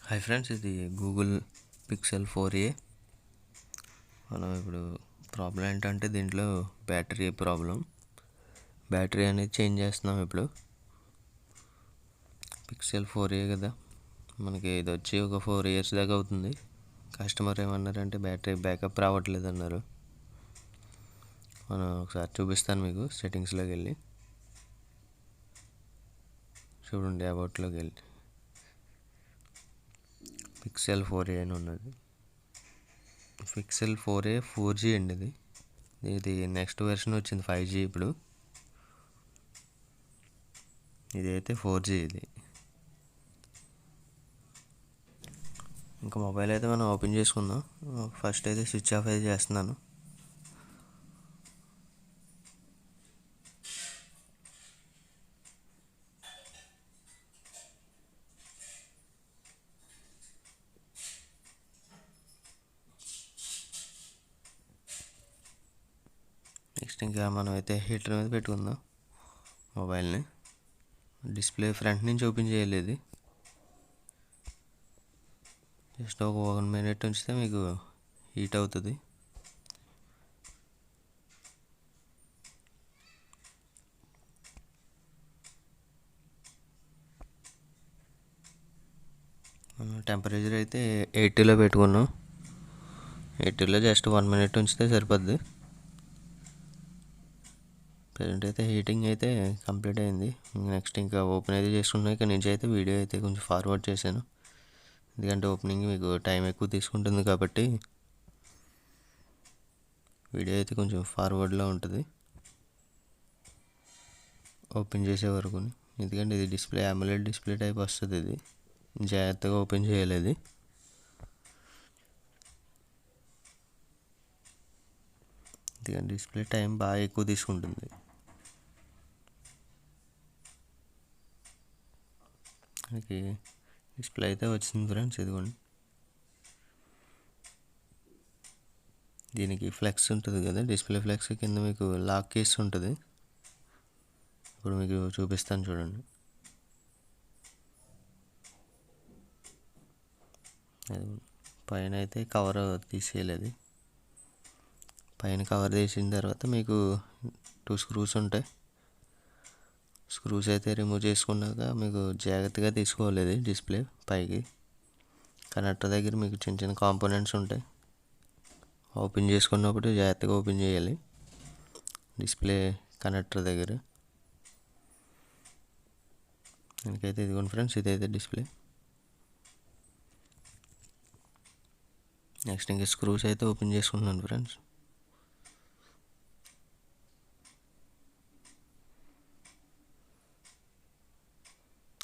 Hi friends, ఇది Google pixel 4a. మనం ఇప్పుడు ప్రాబ్లం ఏంటంటే దీంట్లో బ్యాటరీ అనేది చేంజ్ చేస్తున్నాం. ఇప్పుడు పిక్సెల్ 4a కదా, మనకి ఇది వచ్చి ఒక 4 years దాకా అవుతుంది. కస్టమర్ ఏమన్నారంటే బ్యాటరీ బ్యాకప్ రావట్లేదు అన్నారు. మనం ఒకసారి చూపిస్తాను మీకు. సెట్టింగ్స్లోకి వెళ్ళి చూడండి, అబౌట్లోకి వెళ్ళి పిక్సెల్ 4a అని ఉన్నది. పిక్సెల్ 4a 4G అండి. ఇది నెక్స్ట్ వెర్షన్ వచ్చింది 5G. ఇప్పుడు ఇదైతే 4G. ఇది ఇంకా మొబైల్ అయితే మనం ఓపెన్ చేసుకుందాం. ఫస్ట్ అయితే స్విచ్ ఆఫ్ అయితే చేస్తున్నాను. నెక్స్ట్ ఇంకా మనం అయితే హీటర్ మీద పెట్టుకుందాం మొబైల్ని. డిస్ప్లే ఫ్రంట్ నుంచి ఓపెన్ చేయలేదు. జస్ట్ ఒక 1 minute ఉంచితే మీకు హీట్ అవుతుంది. టెంపరేచర్ అయితే 80లో పెట్టుకున్నాం. 80లో జస్ట్ 1 minute ఉంచితే సరిపోద్ది. ప్రజెంట్ అయితే హీటింగ్ అయితే కంప్లీట్ అయింది. నెక్స్ట్ ఇంకా ఓపెన్ అయితే చేసుకున్నాం. ఇక్కడ నుంచి అయితే వీడియో అయితే కొంచెం ఫార్వర్డ్ చేశాను, ఎందుకంటే ఓపెనింగ్ మీకు టైం ఎక్కువ తీసుకుంటుంది కాబట్టి వీడియో అయితే కొంచెం ఫార్వర్డ్లో ఉంటుంది ఓపెన్ చేసే వరకు. ఎందుకంటే ఇది డిస్ప్లే AMOLED డిస్ప్లే టైప్ వస్తుంది. ఇది జాగ్రత్తగా ఓపెన్ చేయలేదు. ఎందుకంటే డిస్ప్లే టైం బాగా ఎక్కువ తీసుకుంటుంది. మనకి డిస్ప్లే అయితే వచ్చింది ఫ్రెండ్స్, ఇదిగోండి. దీనికి ఫ్లెక్స్ ఉంటుంది కదా, డిస్ప్లే ఫ్లెక్స్ కింద మీకు లాక్ కేస్ ఉంటుంది. ఇప్పుడు మీకు చూపిస్తాను చూడండి. పైన అయితే కవర్ తీసేయలేదు. పైన కవర్ తీసిన తర్వాత మీకు 2 screws ఉంటాయి. స్క్రూస్ అయితే రిమూవ్ చేసుకున్నాక మీకు జాగ్రత్తగా తీసుకోలేదు. డిస్ప్లే పైకి కనెక్టర్ దగ్గర మీకు చిన్న చిన్న కాంపోనెంట్స్ ఉంటాయి. ఓపెన్ చేసుకున్నప్పుడు జాగ్రత్తగా ఓపెన్ చేయాలి. డిస్ప్లే కనెక్టర్ దగ్గర దానికైతే ఇదిగోండి ఫ్రెండ్స్, ఇదైతే డిస్ప్లే. నెక్స్ట్ ఇంకా స్క్రూస్ అయితే ఓపెన్ చేసుకుంటున్నాను ఫ్రెండ్స్.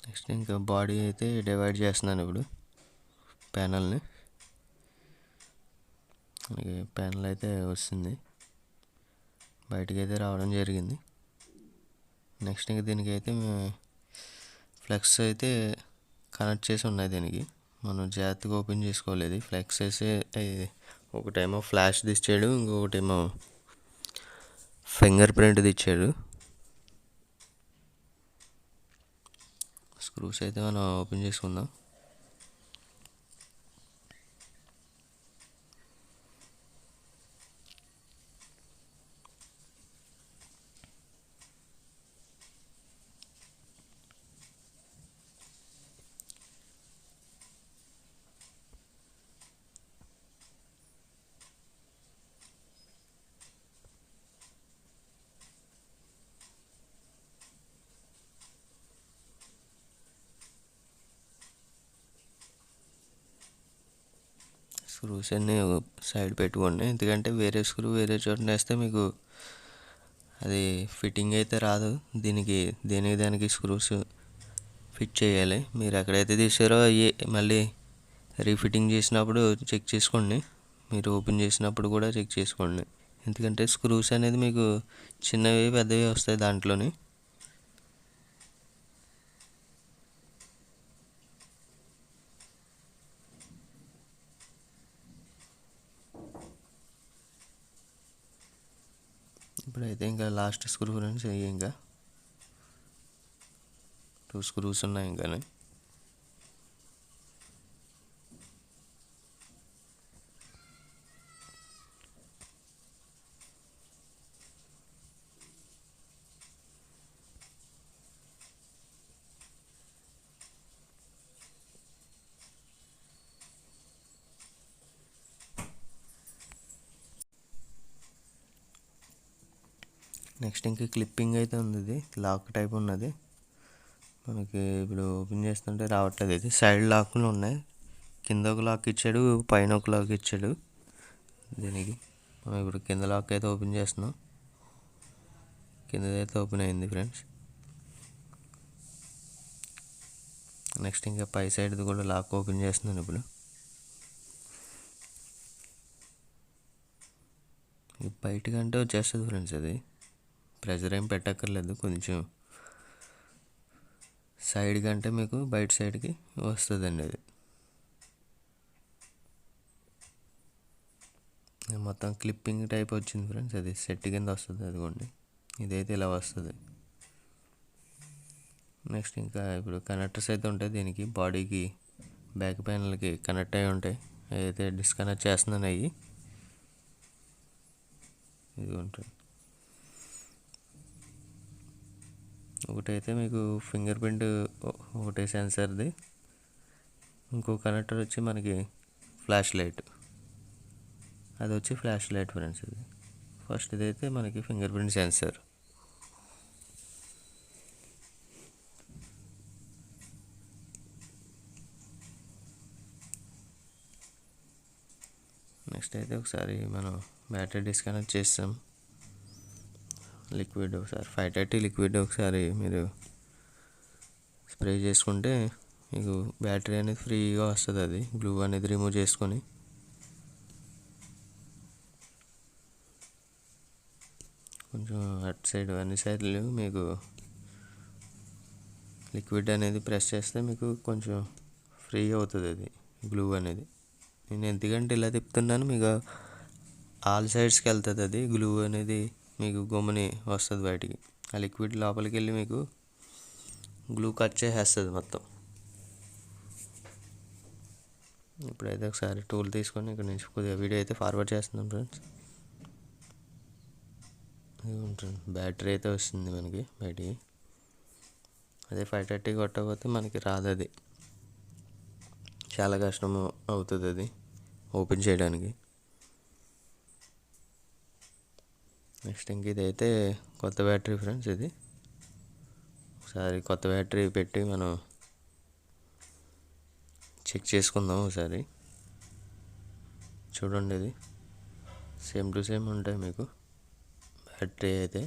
నెక్స్ట్ ఇంకా బాడీ అయితే డివైడ్ చేస్తున్నాను ఇప్పుడు ప్యానల్ని. ప్యానల్ అయితే వస్తుంది, బయటికి అయితే రావడం జరిగింది. నెక్స్ట్ ఇంకా దీనికి అయితే ఫ్లెక్స్ అయితే కనెక్ట్ చేసి ఉన్నాయి. దీనికి మనం జాగ్రత్తగా ఓపెన్ చేసుకోలేదు. ఫ్లెక్స్ వేసి ఒకటేమో ఫ్లాష్ది ఇచ్చాడు, ఇంకొకటేమో ఫింగర్ ప్రింట్ది ఇచ్చాడు. స్క్రూస్ అయితే మనం ఓపెన్ చేసుకుందాం. స్క్రూస్ అన్నీ సైడ్ పెట్టుకోండి, ఎందుకంటే వేరే స్క్రూ వేరే చోట వేస్తే మీకు అది ఫిట్టింగ్ అయితే రాదు. దేనికి స్క్రూస్ ఫిట్ చేయాలి. మీరు ఎక్కడైతే తీసారో అవి మళ్ళీ రీఫిట్టింగ్ చేసినప్పుడు చెక్ చేసుకోండి. మీరు ఓపెన్ చేసినప్పుడు కూడా చెక్ చేసుకోండి, ఎందుకంటే స్క్రూస్ అనేది మీకు చిన్నవి పెద్దవి వస్తాయి దాంట్లోని. ఇప్పుడైతే ఇంకా లాస్ట్ స్క్రూ ఫ్రెండ్స్, ఇంకా 2 screws ఉన్నాయి. ఇంకా నెక్స్ట్ ఇంకా క్లిప్పింగ్ అయితే ఉంది, ఇది లాక్ టైప్ ఉన్నది. మనకి ఇప్పుడు ఓపెన్ చేస్తుంటే రావట్లేదు. ఇది సైడ్ లాక్లు ఉన్నాయి, కింద ఒక లాక్ ఇచ్చాడు, పైన ఒక లాక్ ఇచ్చాడు దీనికి. మనం ఇప్పుడు కింద లాక్ అయితే ఓపెన్ చేస్తున్నాం, కిందదైతే ఓపెన్ అయింది ఫ్రెండ్స్. నెక్స్ట్ ఇంకా పై సైడ్ది కూడా లాక్ ఓపెన్ చేస్తున్నాను ఇప్పుడు. బయటకంటే వచ్చేస్తుంది ఫ్రెండ్స్, అది ప్రెజర్ ఏం పెట్టక్కర్లేదు. కొంచెం సైడ్ కంటే మీకు బయట సైడ్కి వస్తుందండి అది. మొత్తం క్లిప్పింగ్ టైప్ వచ్చింది ఫ్రెండ్స్, అది సెట్ కింద వస్తుంది. అదిగోండి, ఇదైతే ఇలా వస్తుంది. నెక్స్ట్ ఇంకా ఇప్పుడు కనెక్టర్స్ అయితే ఉంటాయి దీనికి, బాడీకి బ్యాక్ ప్యానల్కి కనెక్ట్ అయి ఉంటాయి. అయితే డిస్కనెక్ట్ చేస్తున్నాను అవి, ఇది ఉంటుంది. ఒకటైతే మీకు ఫింగర్ ప్రింట్ ఒకటే సెన్సర్ది, ఇంకో కనెక్టర్ వచ్చి మనకి ఫ్లాష్ లైట్, అది వచ్చి ఫ్లాష్ లైట్ ఫ్రెండ్స్. ఇది ఫస్ట్ ఇదైతే మనకి ఫింగర్ ప్రింట్ సెన్సర్. నెక్స్ట్ అయితే ఒకసారి మనం బ్యాటరీ డిస్కనెక్ట్ చేస్తాం. లిక్విడ్ ఒకసారి 530 లిక్విడ్ ఒకసారి మీరు స్ప్రే చేసుకుంటే మీకు బ్యాటరీ అనేది ఫ్రీగా వస్తుంది. అది గ్లూ అనేది రిమూవ్ చేసుకొని కొంచెం అటు సైడ్ అన్ని సైడ్లు మీకు లిక్విడ్ అనేది ప్రెస్ చేస్తే మీకు కొంచెం ఫ్రీ అవుతుంది అది గ్లూ అనేది. నేను ఎందుకంటే ఇలా తిప్పుతున్నాను, మీకు ఆల్ సైడ్స్కి వెళ్తుంది అది గ్లూ అనేది, మీకు గమ్ముని వస్తుంది బయటికి. ఆ లిక్విడ్ లోపలికి వెళ్ళి మీకు గ్లూ కట్ చేసేస్తుంది మొత్తం. ఇప్పుడైతే ఒకసారి టూల్ తీసుకొని ఇక్కడ నుంచి కొద్దిగా వీడియో అయితే ఫార్వర్డ్ చేస్తున్నాం ఫ్రెండ్స్. ఇది ఉంటుంది, బ్యాటరీ అయితే వస్తుంది మనకి బయటికి. అదే 530 కొట్టకపోతే మనకి రాదు, అది చాలా కష్టం అవుతుంది అది ఓపెన్ చేయడానికి. నెక్స్ట్ ఇంక ఇదైతే కొత్త బ్యాటరీ ఫ్రెండ్స్. ఇది ఒకసారి కొత్త బ్యాటరీ పెట్టి మనం చెక్ చేసుకుందాం ఒకసారి. చూడండి, ఇది సేమ్ టు సేమ్ ఉంటాయి మీకు బ్యాటరీ అయితే.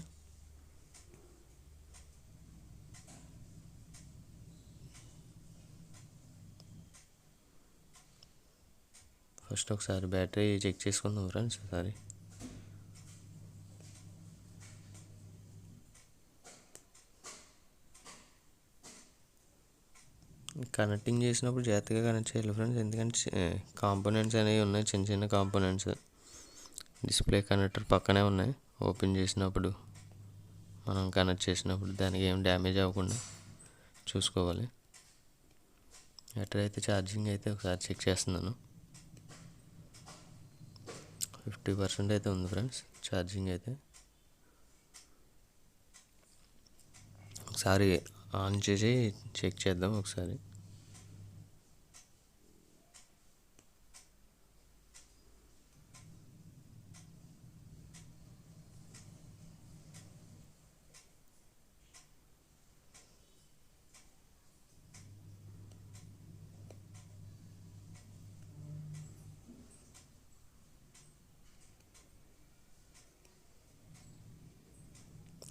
ఫస్ట్ ఒకసారి బ్యాటరీ చెక్ చేసుకుందాం ఫ్రెండ్స్ ఒకసారి. కనెక్టింగ్ చేసినప్పుడు జాగ్రత్తగా కనెక్ట్ చేయాలి ఫ్రెండ్స్, ఎందుకంటే కాంపోనెంట్స్ అనేవి ఉన్నాయి, చిన్న చిన్న కాంపోనెంట్స్. డిస్ప్లే కనెక్టర్ పక్కనే ఉన్నాయి, ఓపెన్ చేసినప్పుడు మనం కనెక్ట్ చేసినప్పుడు దానికి ఏం డ్యామేజ్ అవ్వకుండా చూసుకోవాలి. బ్యాటరీ అయితే ఛార్జింగ్ అయితే ఒకసారి చెక్ చేస్తున్నాను. 50% అయితే ఉంది ఫ్రెండ్స్ ఛార్జింగ్ అయితే. ఒకసారి ఆన్ చేసి చెక్ చేద్దాం ఒకసారి.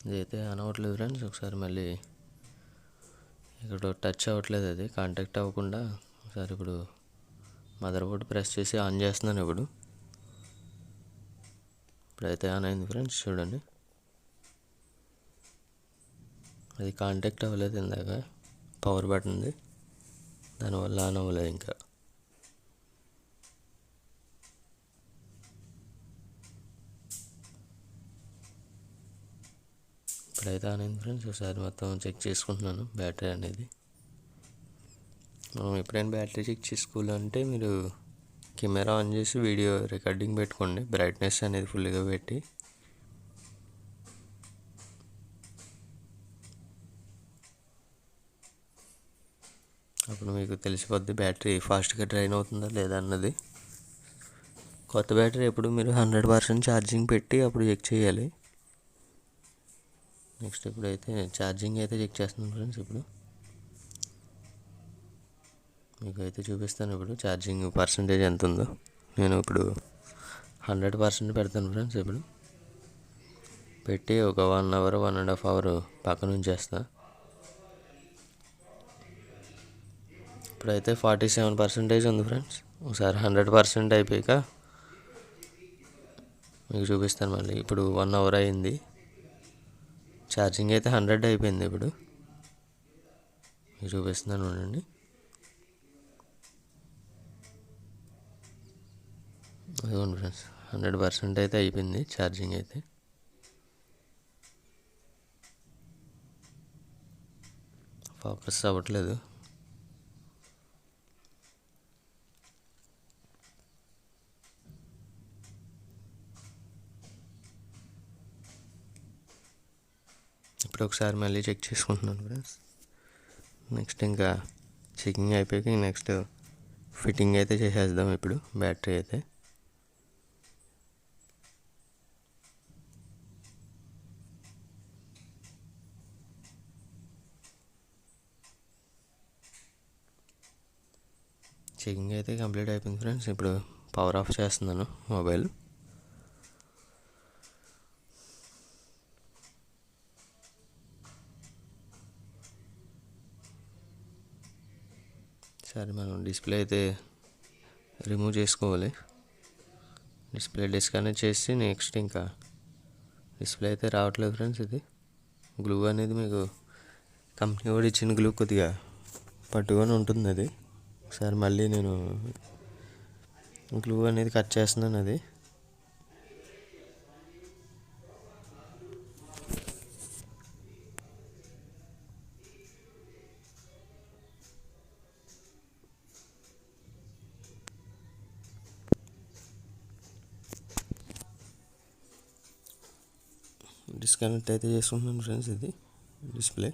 ఇదైతే ఆన్ అవ్వట్లేదు ఫ్రెండ్స్. ఒకసారి మళ్ళీ ఇక్కడ టచ్ అవ్వట్లేదు, అది కాంటాక్ట్ అవ్వకుండా. ఒకసారి ఇప్పుడు మదర్ బోర్డ్ ప్రెస్ చేసి ఆన్ చేస్తున్నాను. ఇప్పుడైతే ఆన్ అయింది ఫ్రెండ్స్, చూడండి. అది కాంటాక్ట్ అవ్వలేదు ఇందాక, పవర్ బటన్ది, దానివల్ల ఆన్ అవ్వలేదు ఇంకా. ఇప్పుడైతే ఆన్ అయింది ఫ్రెండ్స్. ఒకసారి మొత్తం చెక్ చేసుకుంటున్నాను బ్యాటరీ అనేది. మనం ఎప్పుడైనా బ్యాటరీ చెక్ చేసుకోవాలంటే మీరు కెమెరా ఆన్ చేసి వీడియో రికార్డింగ్ పెట్టుకోండి, బ్రైట్నెస్ అనేది ఫుల్గా పెట్టి. అప్పుడు మీకు తెలిసిపోద్ది బ్యాటరీ ఫాస్ట్గా డ్రైన్ అవుతుందా లేదా అన్నది. కొత్త బ్యాటరీ ఎప్పుడు మీరు 100% ఛార్జింగ్ పెట్టి అప్పుడు చెక్ చేయాలి. నెక్స్ట్ ఇప్పుడైతే ఛార్జింగ్ అయితే చెక్ చేస్తున్నాను ఫ్రెండ్స్. ఇప్పుడు మీకు అయితే చూపిస్తాను ఇప్పుడు ఛార్జింగ్ పర్సంటేజ్ ఎంత ఉందో. నేను ఇప్పుడు 100% పెడతాను ఫ్రెండ్స్. ఇప్పుడు పెట్టి ఒక 1 అవర్ 1.5 అవర్ పక్కన ఉంచేస్తా. ఇప్పుడైతే 47% ఉంది ఫ్రెండ్స్. ఒకసారి 100% అయిపోయాక మీకు చూపిస్తాను మళ్ళీ. ఇప్పుడు 1 అవర్ అయింది, ఛార్జింగ్ అయితే 100 అయిపోయింది. ఇప్పుడు మీకు చూపిస్తున్నాను చూడండి. అదిగోండి ఫ్రెండ్స్, 100% అయితే అయిపోయింది ఛార్జింగ్ అయితే. ఫోకస్ అవ్వట్లేదు. ఇప్పుడు ఒకసారి మళ్ళీ చెక్ చేసుకుంటున్నాను ఫ్రెండ్స్. నెక్స్ట్ ఇంకా చెకింగ్ అయిపోయాక నెక్స్ట్ ఫిట్టింగ్ అయితే చేసేద్దాం ఇప్పుడు బ్యాటరీ అయితే. చెకింగ్ అయితే కంప్లీట్ అయిపోయింది ఫ్రెండ్స్. ఇప్పుడు పవర్ ఆఫ్ చేస్తున్నాను మొబైల్. సరే, మనం డిస్ప్లే అయితే రిమూవ్ చేసుకోవాలి. డిస్ప్లే డిస్కనెక్ట్ చేసి నెక్స్ట్ ఇంకా డిస్ప్లే అయితే రావట్లేదు ఫ్రెండ్స్. ఇది గ్లూ అనేది మీకు కంపెనీ కూడా ఇచ్చిన గ్లూ కొద్దిగా పట్టుకొని ఉంటుంది. అది ఒకసారి మళ్ళీ నేను గ్లూ అనేది కట్ చేస్తున్నాను. అది డిస్కనెక్ట్ అయితే చేసుకుంటున్నాను ఫ్రెండ్స్. ఇది డిస్ప్లే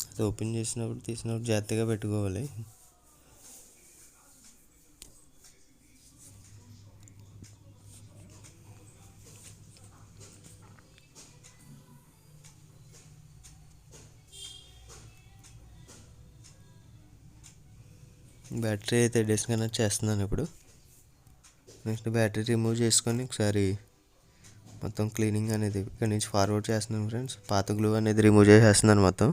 అది ఓపెన్ చేసినప్పుడు తీసినప్పుడు జాగ్రత్తగా పెట్టుకోవాలి. బ్యాటరీ అయితే డిస్కనెక్ట్ చేస్తున్నాను ఇప్పుడు. నెక్స్ట్ బ్యాటరీ రిమూవ్ చేసుకొని ఒకసారి మొత్తం క్లీనింగ్ అనేది ఇక్కడ నుంచి ఫార్వర్డ్ చేస్తున్నాను ఫ్రెండ్స్. పాత గ్లూ అనేది రిమూవ్ చేసేస్తున్నాను మొత్తం.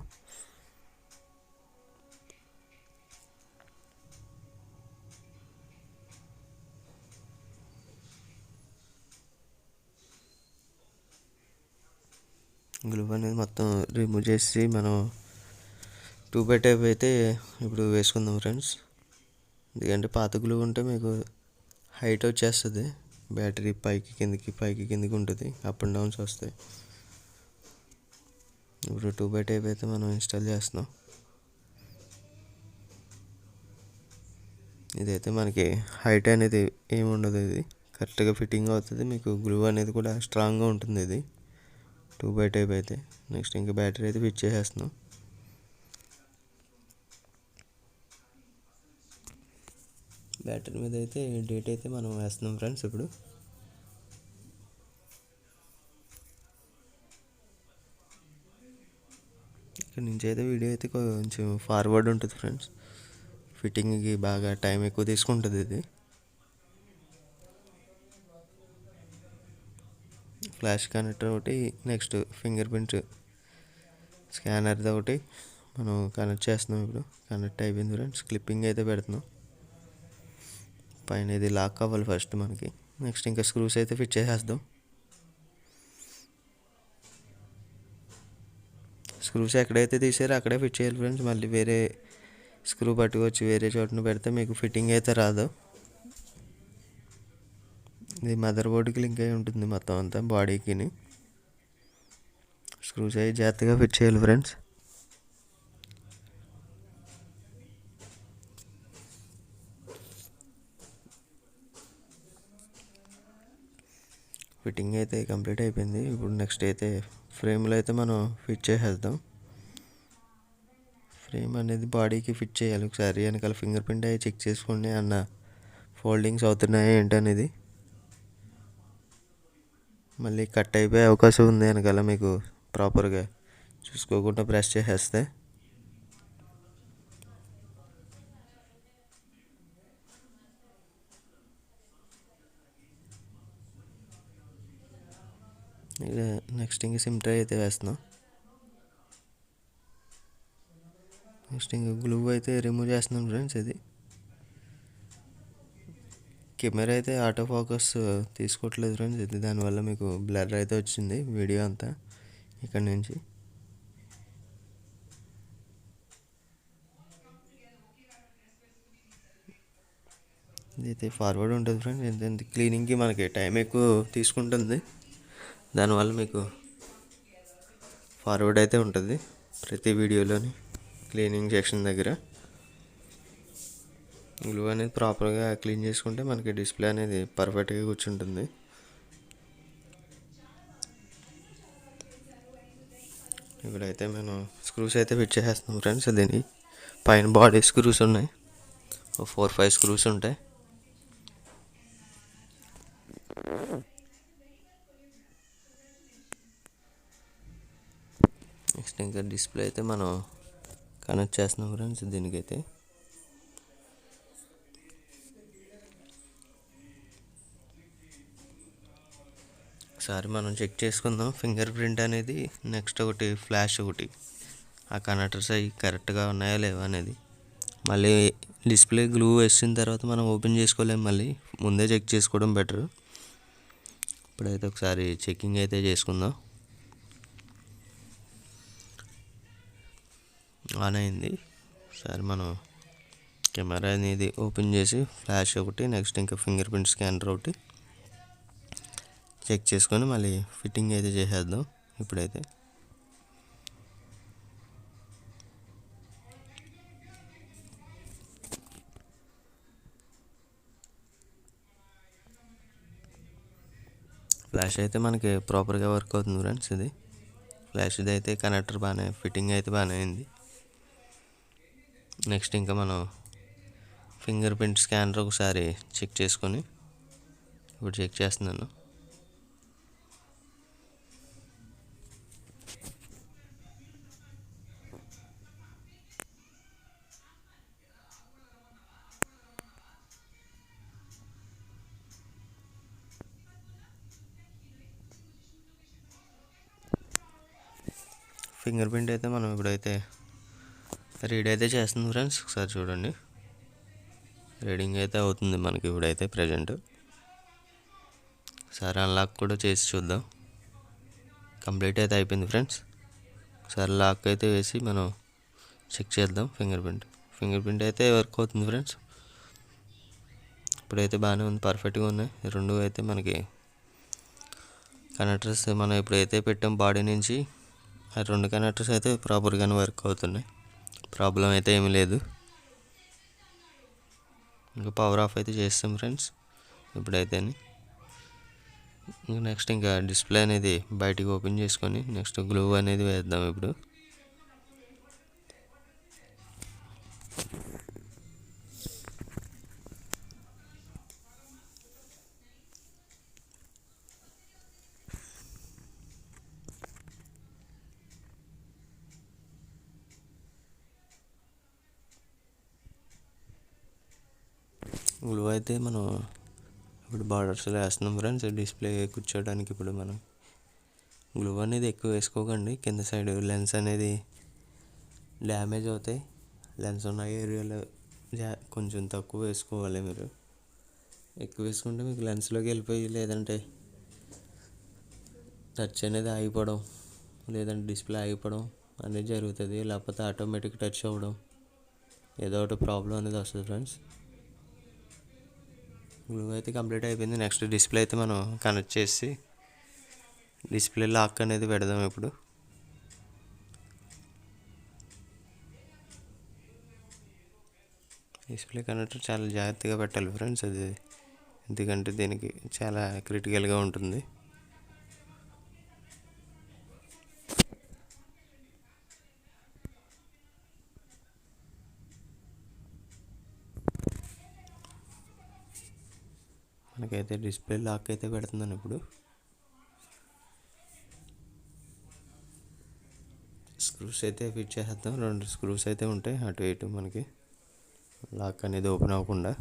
గ్లూ అనేది మొత్తం రిమూవ్ చేసి మనం 2x టైప్ అయితే ఇప్పుడు వేసుకుందాం ఫ్రెండ్స్. ఎందుకంటే పాత గ్లూ ఉంటే మీకు హైట్ వచ్చేస్తుంది, బ్యాటరీ పైకి కిందికి ఉంటుంది, అప్ అండ్ డౌన్స్ వస్తాయి. ఇప్పుడు 2x టైప్ అయితే మనం ఇన్స్టాల్ చేస్తున్నాం. ఇదైతే మనకి హైట్ అనేది ఏమి ఉండదు, ఇది కరెక్ట్గా ఫిట్టింగ్ అవుతుంది. మీకు గ్లూ అనేది కూడా స్ట్రాంగ్గా ఉంటుంది ఇది 2x టైప్ అయితే. నెక్స్ట్ ఇంకా బ్యాటరీ అయితే ఫిట్ చేసేస్తున్నాం. బ్యాటరీ మీద అయితే డేట్ అయితే మనం వేస్తున్నాం ఫ్రెండ్స్. ఇప్పుడు ఇక్కడ నుంచి అయితే వీడియో అయితే కొంచెం ఫార్వర్డ్ ఉంటుంది ఫ్రెండ్స్. ఫిట్టింగ్కి బాగా టైం ఎక్కువ తీసుకుంటుంది ఇది. ఫ్లాష్ కనెక్టర్ ఒకటి, నెక్స్ట్ ఫింగర్ ప్రింట్ స్కానర్ది ఒకటి మనం కనెక్ట్ చేస్తున్నాం. ఇప్పుడు కనెక్ట్ అయిపోయింది ఫ్రెండ్స్. క్లిప్పింగ్ అయితే పెడుతున్నాం. పైన ఇది లాక్ అవ్వాలి ఫస్ట్ మనకి. నెక్స్ట్ ఇంకా స్క్రూస్ అయితే ఫిట్ చేసేద్దాం. స్క్రూస్ ఎక్కడైతే తీసారో అక్కడే ఫిట్ చేయాలి ఫ్రెండ్స్. మళ్ళీ వేరే స్క్రూ పట్టుకొచ్చి వేరే చోటున పెడితే మీకు ఫిట్టింగ్ అయితే రాదు. ఇది మదర్ బోర్డుకి లింక్ అయి ఉంటుంది మొత్తం అంతా బాడీకి. స్క్రూస్ అయితే జాగ్రత్తగా ఫిట్ చేయాలి ఫ్రెండ్స్. ఫిట్టింగ్ అయితే కంప్లీట్ అయిపోయింది. ఇప్పుడు నెక్స్ట్ అయితే ఫ్రేమ్లో అయితే మనం ఫిట్ చేసేద్దాం. ఫ్రేమ్ అనేది బాడీకి ఫిట్ చేయాలి. ఒకసారి వెనకాల ఫింగర్ ప్రింట్ అవి చెక్ చేసుకోండి అన్న ఫోల్డింగ్స్ అవుతున్నాయా ఏంటనేది. మళ్ళీ కట్ అయిపోయే అవకాశం ఉంది వెనకాల మీకు ప్రాపర్గా చూసుకోకుండా ప్రెస్ చేసేస్తే. ఇక నెక్స్ట్ ఇంక సిమ్ ట్రే అయితే వేస్తున్నాం. నెక్స్ట్ ఇంక గ్లూ అయితే రిమూవ్ చేస్తున్నాం ఫ్రెండ్స్. ఇది కెమెరా అయితే ఆటో ఫోకస్ తీసుకోవట్లేదు ఫ్రెండ్స్. ఇది దానివల్ల మీకు బ్లర్ అయితే వచ్చింది వీడియో అంతా ఇక్కడ నుంచి. ఇదైతే ఫార్వర్డ్ ఉంటుంది ఫ్రెండ్స్. ఎందుకంటే క్లీనింగ్కి మనకి టైం ఎక్కువ తీసుకుంటుంది, దానివల్ల మీకు ఫార్వర్డ్ అయితే ఉంటుంది ప్రతి వీడియోలోని క్లీనింగ్ సెక్షన్ దగ్గర. గ్లూ అనేది ప్రాపర్గా క్లీన్ చేసుకుంటే మనకి డిస్ప్లే అనేది పర్ఫెక్ట్గా కూర్చుంటుంది. ఇప్పుడైతే మనం స్క్రూస్ అయితే ఫిట్ చేసేస్తున్నాం ఫ్రెండ్స్. దీనికి పైన బాడీ స్క్రూస్ ఉన్నాయి, 4-5 స్క్రూస్ ఉంటాయి. నెక్స్ట్ ఇంకా డిస్ప్లే అయితే మనం కనెక్ట్ చేస్తున్నాం ఫ్రెండ్స్. దీనికైతే ఒకసారి మనం చెక్ చేసుకుందాం ఫింగర్ ప్రింట్ అనేది. నెక్స్ట్ ఒకటి ఫ్లాష్ ఒకటి, ఆ కనెక్టర్స్ అవి కరెక్ట్గా ఉన్నాయా లేవా అనేది. మళ్ళీ డిస్ప్లే గ్లూ వేసిన తర్వాత మనం ఓపెన్ చేసుకోలేము, మళ్ళీ ముందే చెక్ చేసుకోవడం బెటర్. ఇప్పుడైతే ఒకసారి చెకింగ్ అయితే చేసుకుందాం. ఆన్ అయింది. ఒకసారి మనం కెమెరా అనేది ఓపెన్ చేసి ఫ్లాష్ ఒకటి, నెక్స్ట్ ఇంకా ఫింగర్ ప్రింట్ స్కానర్ ఒకటి చెక్ చేసుకొని మళ్ళీ ఫిట్టింగ్ అయితే చేసేద్దాం. ఇప్పుడైతే ఫ్లాష్ అయితే మనకి ప్రాపర్గా వర్క్ అవుతుంది ఫ్రెండ్స్. ఇది ఫ్లాష్ది అయితే కనెక్టర్ బాగానే ఫిట్టింగ్ అయితే బాగానే అయింది. నెక్స్ట్ ఇంకా మనం ఫింగర్ ప్రింట్ స్కానర్ ఒకసారి చెక్ చేసుకొని ఇప్పుడు చెక్ చేస్తున్నాను. ఫింగర్ ప్రింట్ అయితే మనం ఇప్పుడైతే రీడ్ అయితే చేస్తుంది ఫ్రెండ్స్. ఒకసారి చూడండి, రీడింగ్ అయితే అవుతుంది మనకి ఇప్పుడైతే ప్రజెంట్. ఒకసారి అన్లాక్ కూడా చేసి చూద్దాం. కంప్లీట్ అయితే అయిపోయింది ఫ్రెండ్స్. ఒకసారి లాక్ అయితే వేసి మనం చెక్ చేద్దాం ఫింగర్ ప్రింట్ అయితే వర్క్ అవుతుంది ఫ్రెండ్స్. ఇప్పుడైతే బాగానే ఉంది, పర్ఫెక్ట్గా ఉన్నాయి. రెండు అయితే మనకి కనెక్టర్స్ మనం ఇప్పుడైతే పెట్టాం బాడీ నుంచి, ఆ రెండు కనెక్టర్స్ అయితే ప్రాపర్గానే వర్క్ అవుతున్నాయి, ప్రాబ్లం అయితే ఏమీ లేదు. ఇంకా పవర్ ఆఫ్ అయితే చేస్తాం ఫ్రెండ్స్ ఇప్పుడైతే. నెక్స్ట్ ఇంకా డిస్ప్లే అనేది బయటికి ఓపెన్ చేసుకొని నెక్స్ట్ గ్లూ అనేది వేద్దాం. ఇప్పుడు గ్లూ అయితే మనం ఇప్పుడు బార్డర్స్లో వేస్తున్నాం ఫ్రెండ్స్. డిస్ప్లే కూర్చోడానికి ఇప్పుడు మనం గ్లూ అనేది ఎక్కువ వేసుకోకండి, కింద సైడ్ లెన్స్ అనేది డ్యామేజ్ అవుతాయి. లెన్స్ ఉన్న ఏరియాలో కొంచెం తక్కువ వేసుకోవాలి. మీరు ఎక్కువ వేసుకుంటే మీకు లెన్స్లోకి వెళ్ళిపోయి లేదంటే టచ్ అనేది ఆగిపోవడం, లేదంటే డిస్ప్లే ఆగిపోవడం అనేది జరుగుతుంది. లేకపోతే ఆటోమేటిక్ టచ్ అవ్వడం, ఏదో ఒకటి ప్రాబ్లం అనేది వస్తుంది ఫ్రెండ్స్. గ్లూ అయితే కంప్లీట్ అయిపోయింది. నెక్స్ట్ డిస్ప్లే అయితే మనం కనెక్ట్ చేసి డిస్ప్లే లాక్ అనేది పెడదాం. ఇప్పుడు డిస్ప్లే కనెక్టర్ చాలా జాగ్రత్తగా పెట్టాలి ఫ్రెండ్స్ అది, ఎందుకంటే దీనికి చాలా క్రిటికల్గా ఉంటుంది. మనకైతే డిస్ప్లే లాక్ అయితే పెడుతున్నాను ఇప్పుడు. స్క్రూస్ అయితే ఫిట్ చేసేద్దాం. 2 స్క్రూస్ అయితే ఉంటాయి అటు ఇటు మనకి లాక్ అనేది ఓపెన్ అవ్వకుండా.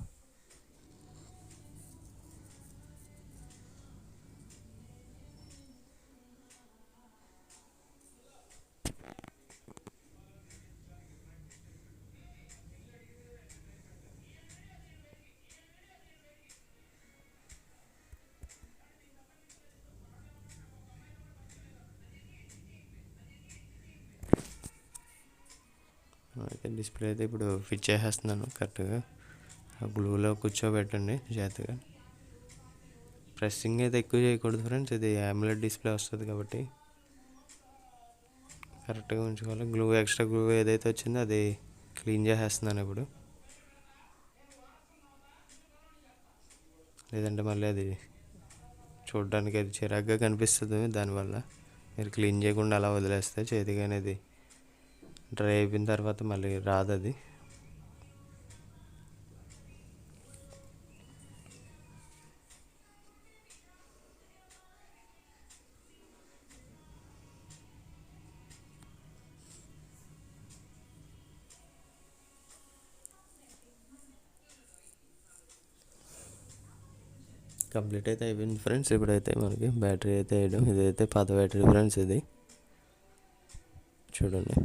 అయితే డిస్ప్లే అయితే ఇప్పుడు ఫిట్ చేసేస్తున్నాను కరెక్ట్గా. ఆ గ్లూలో కూర్చోబెట్టండి జాగ్రత్తగా. ప్రెస్సింగ్ అయితే ఎక్కువ చేయకూడదు ఫ్రెండ్స్, ఇది AMOLED డిస్ప్లే వస్తుంది కాబట్టి కరెక్ట్గా ఉంచుకోవాలి. ఎక్స్ట్రా గ్లూ ఏదైతే వచ్చిందో అది క్లీన్ చేసేస్తున్నాను ఇప్పుడు, లేదంటే మళ్ళీ అది చూడడానికి అది చిరాగ్గా కనిపిస్తుంది. దానివల్ల మీరు క్లీన్ చేయకుండా అలా వదిలేస్తే చేతికి అనేది డ్రై అయిపోయిన తర్వాత మళ్ళీ రాదు అది. కంప్లీట్ అయితే అయిపోయింది ఫ్రెండ్స్. ఇప్పుడైతే మనకి బ్యాటరీ అయితే వేయడం, ఇదైతే పాత బ్యాటరీ ఫ్రెండ్స్. ఇది చూడండి,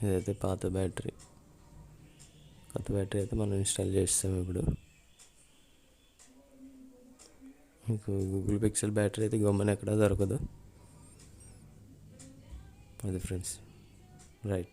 ఇదైతే పాత బ్యాటరీ. కొత్త బ్యాటరీ అయితే మనం ఇన్స్టాల్ చేస్తాం ఇప్పుడు. మీకు గూగుల్ పిక్సెల్ బ్యాటరీ అయితే గమ్మున ఎక్కడా దొరకదు. అది ఫ్రెండ్స్, రైట్.